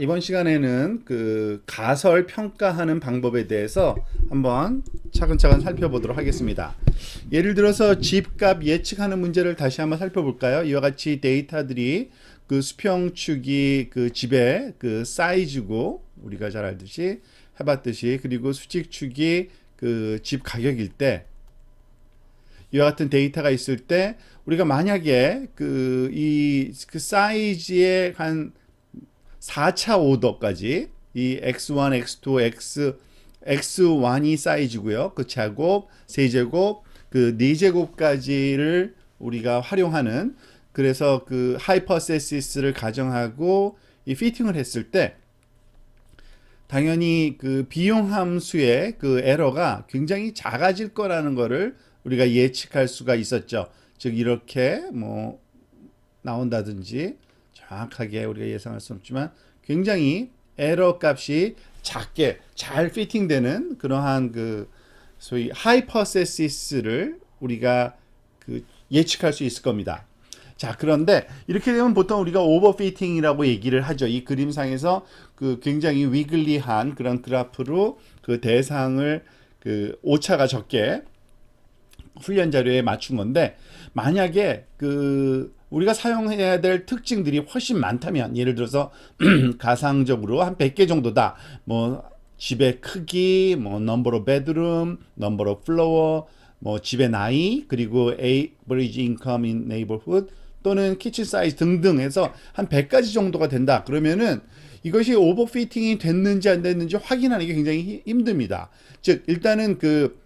이번 시간에는 그 가설 평가하는 방법에 대해서 한번 차근차근 살펴보도록 하겠습니다. 예를 들어서 집값 예측하는 문제를 다시 한번 살펴볼까요? 이와 같이 데이터들이 그 수평축이 그 집의 그 사이즈고 우리가 잘 알듯이 해봤듯이, 그리고 수직축이 그 집 가격일 때, 이와 같은 데이터가 있을 때 우리가 만약에 그 사이즈의 한 4차 오더까지, 이 x1, x2, x1이 사이즈고요. 그 제곱, 세제곱, 그 4제곱까지를 우리가 활용하는, 그래서 그 하이퍼세시스를 가정하고 이 피팅을 했을 때 당연히 그 비용 함수의 그 에러가 굉장히 작아질 거라는 거를 우리가 예측할 수가 있었죠. 즉 이렇게 뭐 나온다든지 정확하게 우리가 예상할 수는 없지만 굉장히 에러 값이 작게 잘 피팅되는 그러한 그 소위 하이퍼세시스를 우리가 그 예측할 수 있을 겁니다. 자, 그런데 이렇게 되면 보통 우리가 오버피팅이라고 얘기를 하죠. 이 그림상에서 그 굉장히 위글리한 그런 그래프로 그 대상을 그 오차가 적게 훈련 자료에 맞춘 건데, 만약에 그 우리가 사용해야 될 특징들이 훨씬 많다면, 예를 들어서 가상적으로 한 100개 정도다. 뭐 집의 크기, 뭐 number of bedroom, number of floor, 뭐 집의 나이, 그리고 average income in neighborhood 또는 kitchen size 등등 해서 한 100가지 정도가 된다. 그러면은 이것이 오버피팅이 됐는지 안 됐는지 확인하는 게 굉장히 힘듭니다. 즉 일단은 그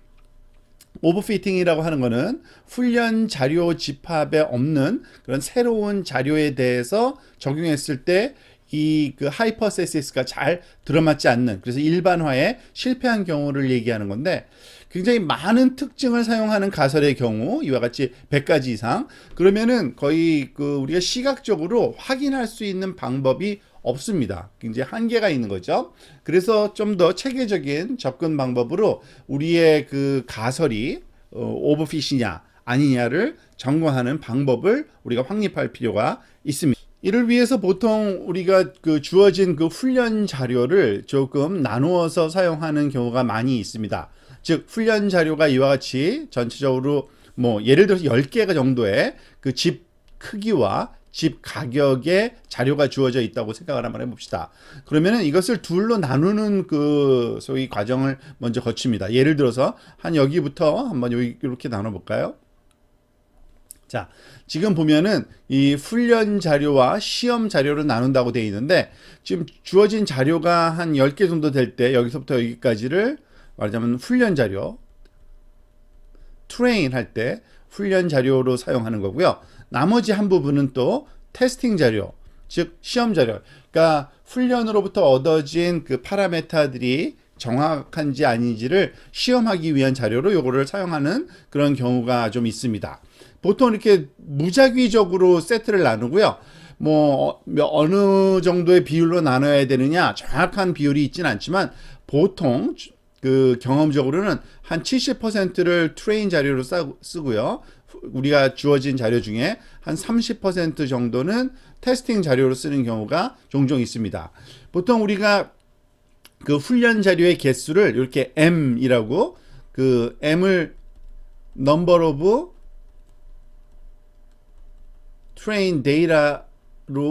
오버피팅이라고 하는 거는 훈련 자료 집합에 없는 그런 새로운 자료에 대해서 적용했을 때 이 그 하이퍼세시스가 잘 들어맞지 않는, 그래서 일반화에 실패한 경우를 얘기하는 건데, 굉장히 많은 특징을 사용하는 가설의 경우 이와 같이 100가지 이상, 그러면은 거의 그 우리가 시각적으로 확인할 수 있는 방법이 없습니다. 굉장히 한계가 있는 거죠. 그래서 좀 더 체계적인 접근 방법으로 우리의 그 가설이 오버핏이냐 아니냐를 점검하는 방법을 우리가 확립할 필요가 있습니다. 이를 위해서 보통 우리가 그 주어진 그 훈련 자료를 조금 나누어서 사용하는 경우가 많이 있습니다. 즉 훈련 자료가 이와 같이 전체적으로 뭐 예를 들어서 10개가 정도의 그 집 크기와 집 가격의 자료가 주어져 있다고 생각을 한번 해봅시다. 그러면은 이것을 둘로 나누는 그 소위 과정을 먼저 거칩니다. 예를 들어서 한 여기부터 한번 여기 이렇게 나눠볼까요? 자, 지금 보면은 이 훈련 자료와 시험 자료를 나눈다고 되어 있는데, 지금 주어진 자료가 한 10개 정도 될 때 여기서부터 여기까지를 말하자면 훈련 자료, 트레인 할 때 훈련 자료로 사용하는 거고요. 나머지 한 부분은 또 테스팅 자료, 즉 시험 자료. 그러니까 훈련으로부터 얻어진 그 파라메타들이 정확한지 아닌지를 시험하기 위한 자료로 요거를 사용하는 그런 경우가 좀 있습니다. 보통 이렇게 무작위적으로 세트를 나누고요. 뭐 어느 정도의 비율로 나눠야 되느냐 정확한 비율이 있지는 않지만, 보통 그 경험적으로는 한 70%를 트레인 자료로 쓰고요. 우리가 주어진 자료 중에 한 30% 정도는 테스팅 자료로 쓰는 경우가 종종 있습니다. 보통 우리가 그 훈련 자료의 개수를 이렇게 M이라고, 그 M을 number of train data로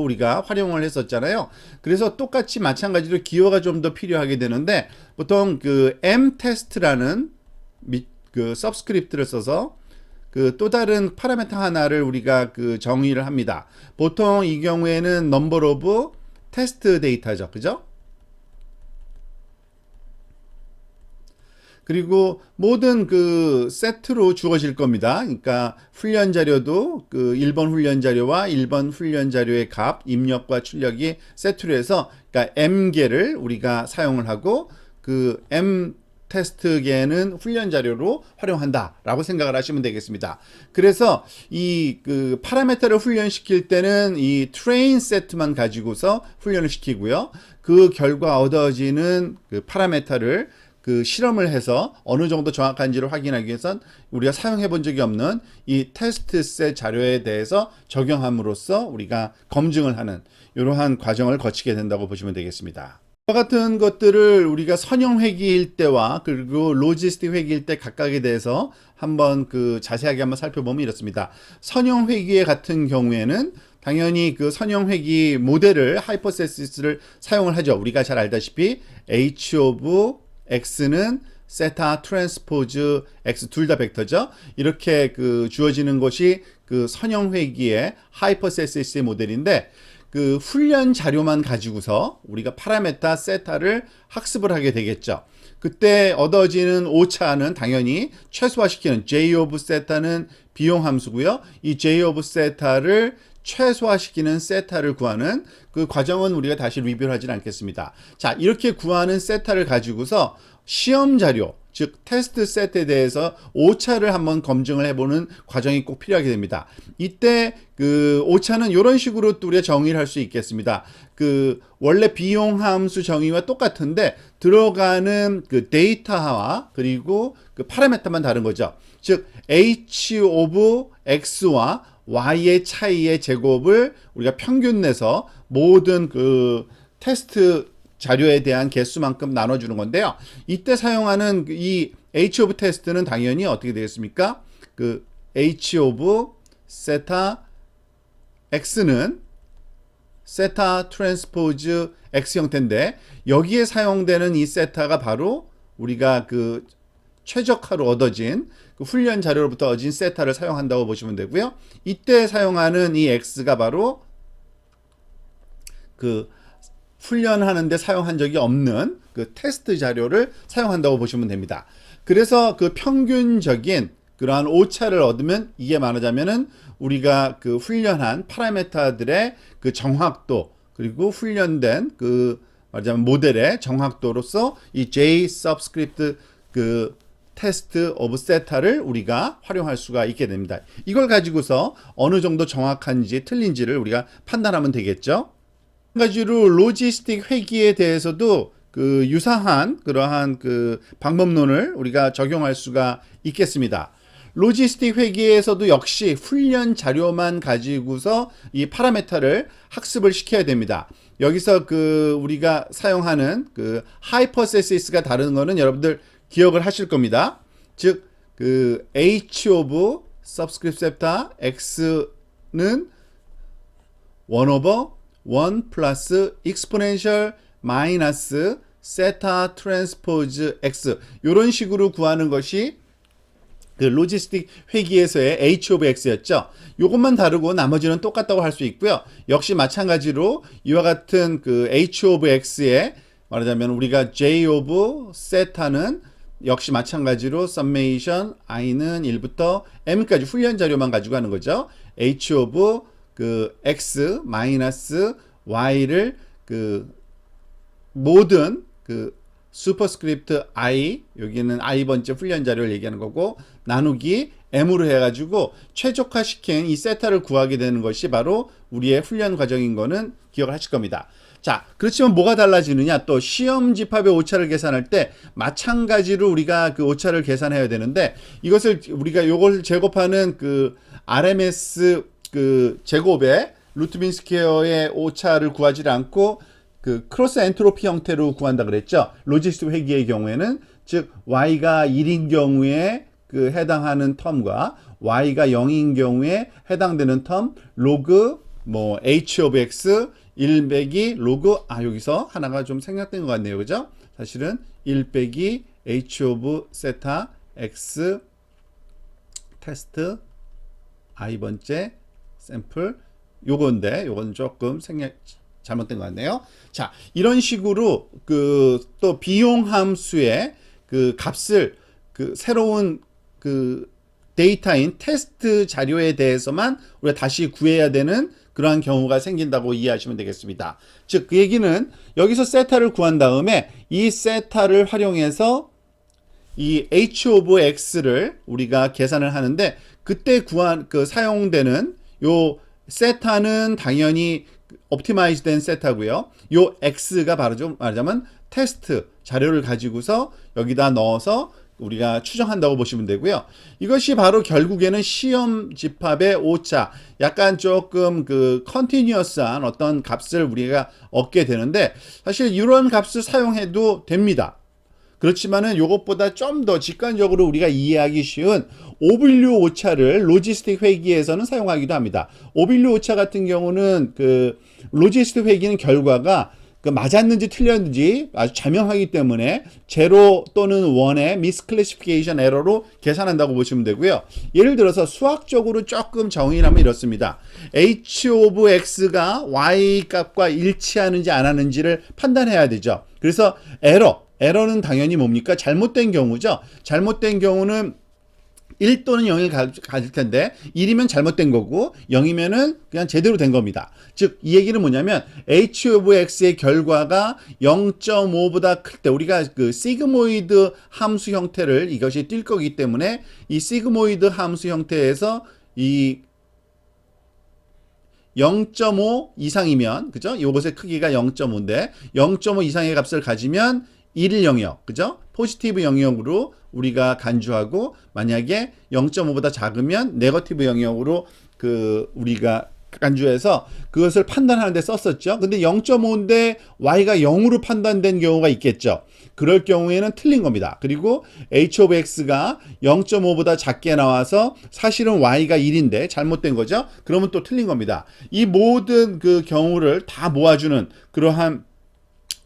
우리가 활용을 했었잖아요. 그래서 똑같이 마찬가지로 기호가 좀 더 필요하게 되는데, 보통 그 M 테스트라는 그 서브스크립트를 써서 그 또 다른 파라미터 하나를 우리가 그 정의를 합니다. 보통 이 경우에는 number of 테스트 데이터죠. 그죠? 그리고 모든 그 세트로 주어질 겁니다. 그러니까 훈련 자료도 그 1번 훈련 자료와 1번 훈련 자료의 값, 입력과 출력이 세트로 해서, 그러니까 M개를 우리가 사용을 하고, 그 M 테스트계는 훈련 자료로 활용한다라고 생각을 하시면 되겠습니다. 그래서 이 그 파라메터를 훈련시킬 때는 이 트레인 세트만 가지고서 훈련을 시키고요. 그 결과 얻어지는 그 파라메터를 그 실험을 해서 어느 정도 정확한지를 확인하기 위해선 우리가 사용해 본 적이 없는 이 테스트셋 자료에 대해서 적용함으로써 우리가 검증을 하는 이러한 과정을 거치게 된다고 보시면 되겠습니다. 이와 같은 것들을 우리가 선형 회기일 때와 그리고 로지스틱 회기일 때 각각에 대해서 한번 그 자세하게 한번 살펴보면 이렇습니다. 선형 회기 같은 경우에는 당연히 그 선형 회기 모델을 하이퍼세시스를 사용을 하죠. 우리가 잘 알다시피 H 오브 X는 세타 트랜스포즈 X 둘 다 벡터죠. 이렇게 그 주어지는 것이 그 선형 회기의 하이퍼세시스 모델인데 그 훈련 자료만 가지고서 우리가 파라메타 세타를 학습을 하게 되겠죠. 그때 얻어지는 오차는 당연히 최소화시키는 J 오브 세타는 비용 함수고요. 이 J 오브 세타를 최소화시키는 세타를 구하는 그 과정은 우리가 다시 리뷰를 하진 않겠습니다. 자, 이렇게 구하는 세타를 가지고서 시험 자료, 즉 테스트 세트에 대해서 오차를 한번 검증을 해보는 과정이 꼭 필요하게 됩니다. 이때 그 오차는 이런 식으로 또 우리가 정의를 할 수 있겠습니다. 그 원래 비용 함수 정의와 똑같은데 들어가는 그 데이터와 그리고 그 파라메터만 다른 거죠. 즉 H 오브 X와 Y의 차이의 제곱을 우리가 평균 내서 모든 그 테스트 자료에 대한 개수만큼 나눠주는 건데요. 이때 사용하는 이 H 오브 테스트는 당연히 어떻게 되겠습니까? 그 H 오브 세타 X는 세타 트랜스포즈 X 형태인데 여기에 사용되는 이 세타가 바로 우리가 그 최적화로 얻어진 그 훈련 자료로부터 얻은 세타를 사용한다고 보시면 되고요. 이때 사용하는 이 X가 바로 그 훈련하는데 사용한 적이 없는 그 테스트 자료를 사용한다고 보시면 됩니다. 그래서 그 평균적인 그러한 오차를 얻으면 이게 말하자면은 우리가 그 훈련한 파라메타들의 그 정확도 그리고 훈련된 그 말하자면 모델의 정확도로서 이 J 서브스크립트 그 테스트 오브 세타를 우리가 활용할 수가 있게 됩니다. 이걸 가지고서 어느 정도 정확한지 틀린지를 우리가 판단하면 되겠죠. 마찬가지로 로지스틱 회기에 대해서도 그 유사한 그러한 그 방법론을 우리가 적용할 수가 있겠습니다. 로지스틱 회기에서도 역시 훈련 자료만 가지고서 이 파라메타를 학습을 시켜야 됩니다. 여기서 그 우리가 사용하는 그 하이퍼세시스가 다른 거는 여러분들 기억을 하실 겁니다. 즉 그 H 오브 서브스크립트 세타 X는 1 오버 1 플러스 익스포넨셜 마이너스 세타 트랜스포즈 X 이런 식으로 구하는 것이 그 로지스틱 회기에서의 H 오브 X였죠. 이것만 다르고 나머지는 똑같다고 할 수 있고요. 역시 마찬가지로 이와 같은 그 H 오브 X에 말하자면 우리가 J 오브 세타는 역시 마찬가지로 서메이션 i는 1부터 m까지 훈련 자료만 가지고 하는 거죠. H 오브 그 x 마이너스 y를 그 모든 그 슈퍼스크립트 i 여기는 i번째 훈련 자료를 얘기하는 거고 나누기 m으로 해가지고 최적화시킨 이 세타를 구하게 되는 것이 바로 우리의 훈련 과정인 거는 기억을 하실 겁니다. 자, 그렇지만 뭐가 달라지느냐? 또 시험 집합의 오차를 계산할 때 마찬가지로 우리가 그 오차를 계산해야 되는데 이것을 우리가 요걸 제곱하는 그 RMS 그 제곱의 루트 민 스퀘어의 오차를 구하지 않고 그 크로스 엔트로피 형태로 구한다 그랬죠. 로지스틱 회기의 경우에는 즉 y가 1인 경우에 그 해당하는 텀과 y가 0인 경우에 해당되는 텀 로그 뭐 h of x 1 빼기 로그 여기서 하나가 좀 생략된 것 같네요. 그죠? 사실은 1 빼기 h of 세타 x 테스트 i번째 샘플 요건데 요건 조금 생략 잘못된 것 같네요. 자, 이런 식으로 그 또 비용 함수의 그 값을 그 새로운 그 데이터인 테스트 자료에 대해서만 우리가 다시 구해야 되는 그러한 경우가 생긴다고 이해하시면 되겠습니다. 즉, 그 얘기는 여기서 세타를 구한 다음에 이 세타를 활용해서 이 h of x를 우리가 계산을 하는데 그때 구한 그 사용되는 요 세타는 당연히 옵티마이즈 된 세타고요. 요 x가 바로 좀 말하자면 테스트 자료를 가지고서 여기다 넣어서 우리가 추정한다고 보시면 되고요. 이것이 바로 결국에는 시험 집합의 오차, 약간 조금 그 컨티뉴어스한 어떤 값을 우리가 얻게 되는데, 사실 이런 값을 사용해도 됩니다. 그렇지만은 이것보다 좀 더 직관적으로 우리가 이해하기 쉬운 오빌류 오차를 로지스틱 회기에서는 사용하기도 합니다. 오빌류 오차 같은 경우는 그 로지스틱 회기는 결과가 그 맞았는지 틀렸는지 아주 자명하기 때문에 제로 또는 원의 미스클래시피케이션 에러로 계산한다고 보시면 되고요. 예를 들어서 수학적으로 조금 정의를 하면 이렇습니다. h of x가 y 값과 일치하는지 안 하는지를 판단해야 되죠. 그래서 에러는 당연히 뭡니까? 잘못된 경우죠. 잘못된 경우는 1 또는 0을 가질 텐데 1이면 잘못된 거고 0이면은 그냥 제대로 된 겁니다. 즉 이 얘기는 뭐냐면 h of x의 결과가 0.5보다 클 때 우리가 그 시그모이드 함수 형태를 이것이 띌 거기 때문에 이 시그모이드 함수 형태에서 이 0.5 이상이면 그죠? 이것의 크기가 0.5인데 0.5 이상의 값을 가지면 1 영역, 그죠? 포지티브 영역으로 우리가 간주하고, 만약에 0.5보다 작으면 네거티브 영역으로 그 우리가 간주해서 그것을 판단하는 데 썼었죠. 근데 0.5인데 y가 0으로 판단된 경우가 있겠죠. 그럴 경우에는 틀린 겁니다. 그리고 h of x가 0.5보다 작게 나와서 사실은 y가 1인데 잘못된 거죠. 그러면 또 틀린 겁니다. 이 모든 그 경우를 다 모아주는 그러한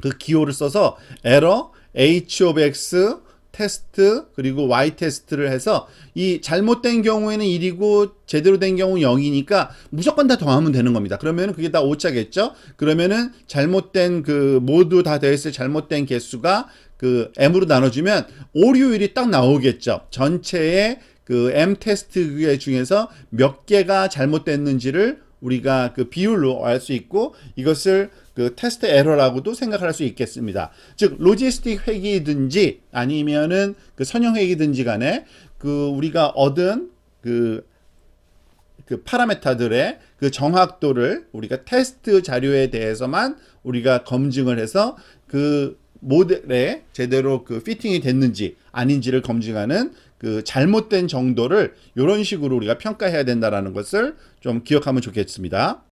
그 기호를 써서 에러, h of x, 테스트, 그리고 y 테스트를 해서 이 잘못된 경우에는 1이고 제대로 된 경우 0이니까 무조건 다 더하면 되는 겁니다. 그러면 그게 다 오차겠죠? 그러면은 잘못된 그 모두 다 더했을 잘못된 개수가 그 m으로 나눠주면 오류율이 딱 나오겠죠. 전체의 그 m 테스트 중에서 몇 개가 잘못됐는지를 우리가 그 비율로 알 수 있고, 이것을 그 테스트 에러라고도 생각할 수 있겠습니다. 즉 로지스틱 회기든지 아니면은 그 선형 회기든지 간에 그 우리가 얻은 그 파라메타들의 그 정확도를 우리가 테스트 자료에 대해서만 우리가 검증을 해서 그 모델에 제대로 그 피팅이 됐는지 아닌지를 검증하는 그 잘못된 정도를 이런 식으로 우리가 평가해야 된다라는 것을 좀 기억하면 좋겠습니다.